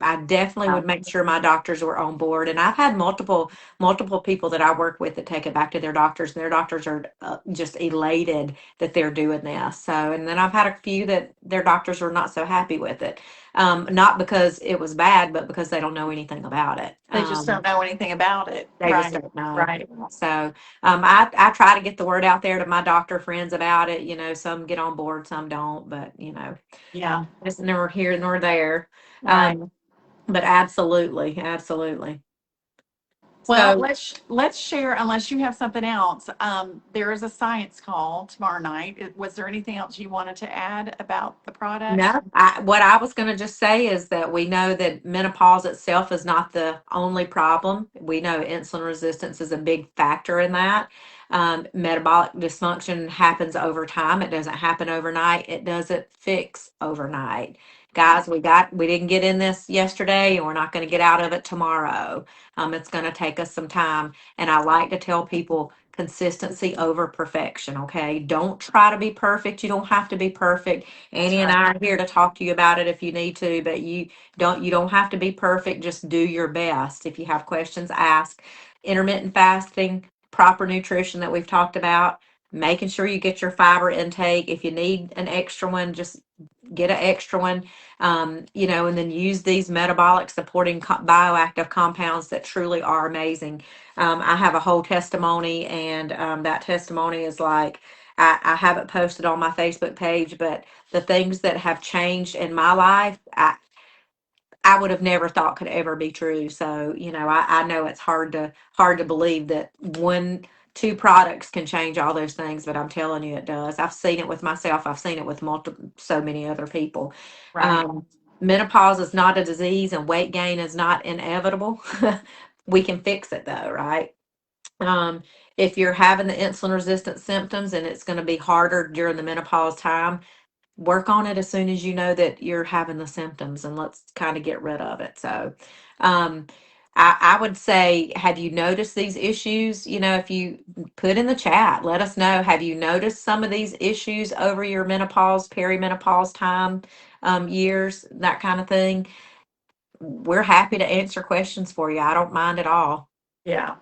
I definitely would make sure my doctors were on board. And I've had multiple people that I work with that take it back to their doctors, and their doctors are just elated that they're doing this. So, and then I've had a few that their doctors were not so happy with it. Not because it was bad, but because they don't know anything about it. They just don't know anything about it. They just Right, don't know. right. So I try to get the word out there to my doctor friends about it. You know, some get on board, some don't, but you know, Yeah, it's nor here nor there. right. But absolutely, absolutely. Well, So let's share, unless you have something else. There is a science call tomorrow night. Was there anything else you wanted to add about the product? no, what I was going to just say is that we know that menopause itself is not the only problem. We know insulin resistance is a big factor in that. Metabolic dysfunction happens over time. It doesn't happen overnight. It doesn't fix overnight. Guys, we didn't get in this yesterday, and we're not going to get out of it tomorrow. It's going to take us some time. And I like to tell people consistency over perfection. Okay. Don't try to be perfect. You don't have to be perfect. That's Annie and right. I are here to talk to you about it if you need to, but you don't have to be perfect. Just do your best. If you have questions, ask. Intermittent fasting, proper nutrition that we've talked about, making sure you get your fiber intake. If you need an extra one, just get an extra one. And then use these metabolic supporting bioactive compounds that truly are amazing. I have a whole testimony, and that testimony is like, I have it posted on my Facebook page, but the things that have changed in my life, I would have never thought could ever be true. So, I know it's hard to believe that two products can change all those things, but I'm telling you it does. I've seen it with myself. I've seen it with so many other people. Right. Menopause is not a disease, and weight gain is not inevitable. We can fix it though, right? Um, if you're having the insulin resistant symptoms and it's going to be harder during the menopause time, work on it as soon as you know that you're having the symptoms, and let's kind of get rid of it. So, um, I would say, have you noticed these issues? If you put in the chat, let us know. Have you noticed some of these issues over your menopause, perimenopause time, years, that kind of thing? We're happy to answer questions for you. I don't mind at all. Yeah.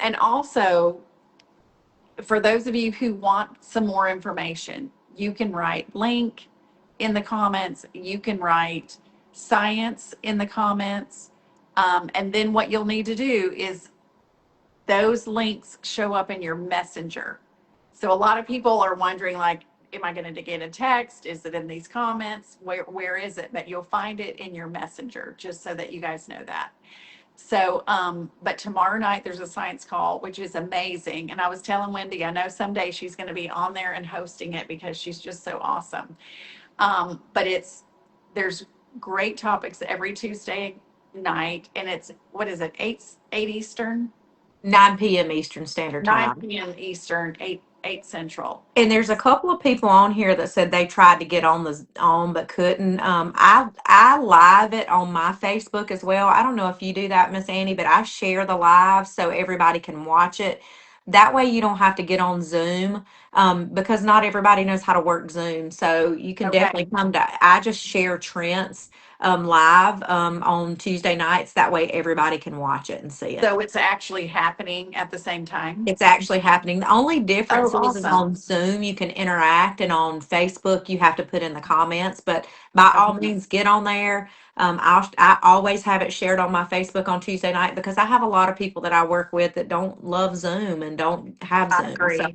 And also, for those of you who want some more information, you can write link in the comments. You can write science in the comments. And then what you'll need to do is those links show up in your messenger. So a lot of people are wondering, like, am I going to get a text? Is it in these comments? Where is it? But you'll find it in your messenger, just so that you guys know that. So, but tomorrow night there's a science call, which is amazing. And I was telling Wendy, I know someday she's going to be on there and hosting it because she's just so awesome. But there's great topics every Tuesday night, and it's, what is it, 8 Eastern, 9 p.m. Eastern Standard 9 Time. p.m. Eastern, 8 Central. And there's a couple of people on here that said they tried to get on but couldn't. I live it on my Facebook as well. I don't know if you do that, Miss Annie, but I share the live so everybody can watch it. That way you don't have to get on Zoom, because not everybody knows how to work Zoom. So you can Okay. definitely come to. I just share Trent's live on Tuesday nights. That way everybody can watch it and see it. So it's actually happening at the same time. It's actually happening. The only Oh, difference is awesome. on Zoom you can interact, and on Facebook you have to put in the comments. But by all Okay. means, get on there. I always have it shared on my Facebook on Tuesday night, because I have a lot of people that I work with that don't love Zoom and don't have I Zoom. agree.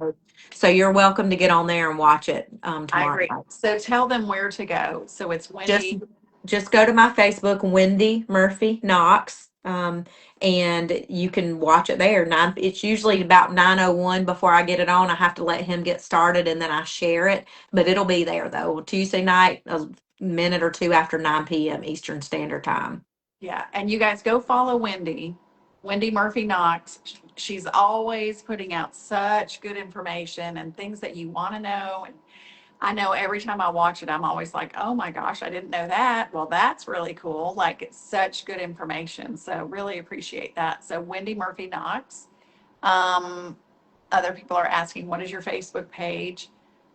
So you're welcome to get on there and watch it I tomorrow agree. night. So tell them where to go. So it's Just Wendy. just go to my Facebook, Wendy Murphy Knox, and you can watch it there. It's usually about 9:01 before I get it on. I have to let him get started, and then I share it. But it'll be there though Tuesday night, a minute or two after 9 p.m. Eastern Standard Time. Yeah. And you guys go follow Wendy, Wendy Murphy Knox. She's always putting out such good information and things that you want to know. And I know every time I watch it, I'm always like, oh my gosh, I didn't know that. Well, that's really cool. Like, it's such good information. So really appreciate that. So Wendy Murphy Knox. Um, Other people are asking, what is your Facebook page?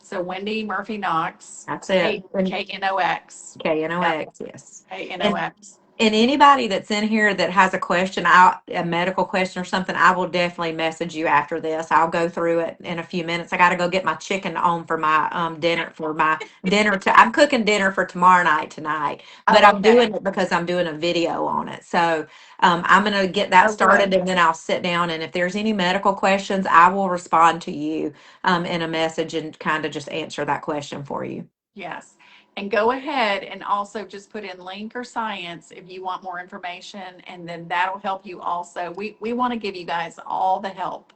So Wendy Murphy Knox. That's it. Knox. KNOX, yes. Knox. And anybody that's in here that has a question, a medical question or something, I will definitely message you after this. I'll go through it in a few minutes. I got to go get my chicken on for my dinner I'm cooking dinner for tomorrow night tonight, but I'm doing it because I'm doing a video on it. So I'm going to get that started, and then I'll sit down. And if there's any medical questions, I will respond to you in a message and kind of just answer that question for you. Yes. And go ahead and also just put in link or science if you want more information, and then that'll help you also. We want to give you guys all the help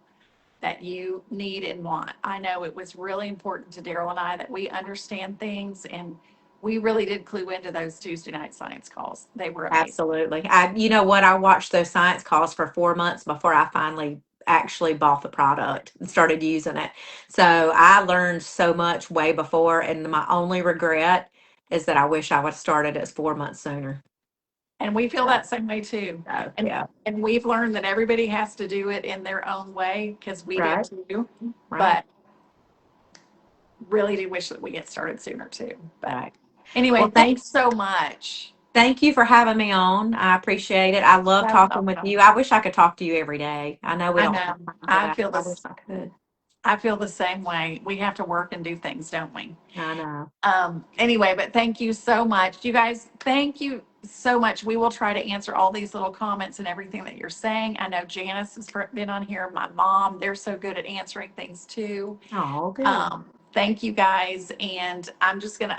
that you need and want. I know it was really important to Daryl and I that we understand things, and we really did clue into those Tuesday night science calls. They were amazing. Absolutely. You know what? I watched those science calls for 4 months before I finally actually bought the product and started using it. So I learned so much way before, and my only regret is that I wish I would have started it 4 months sooner. And we feel that same way too. Yeah. And we've learned that everybody has to do it in their own way, because we Right. did too. Right. But really do wish that we get started sooner too. But Right. anyway, Well, thanks so much. Thank you for having me on. I appreciate it. I love You're talking with welcome. you. I wish I could talk to you every day. I know we I don't. know. but I feel I this. wish I could. I feel the same way. We have to work and do things, don't we? I know. Anyway, but thank you so much. You guys, thank you so much. We will try to answer all these little comments and everything that you're saying. I know Janice has been on here. My mom, they're so good at answering things too. Oh, good. Thank you guys. And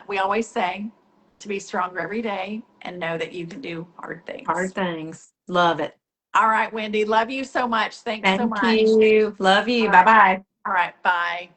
we always say to be stronger every day and know that you can do hard things. Hard things. Love it. All right, Wendy. Love you so much. Thanks so much. Thank you. Love you. All Bye right. bye. All right. Bye.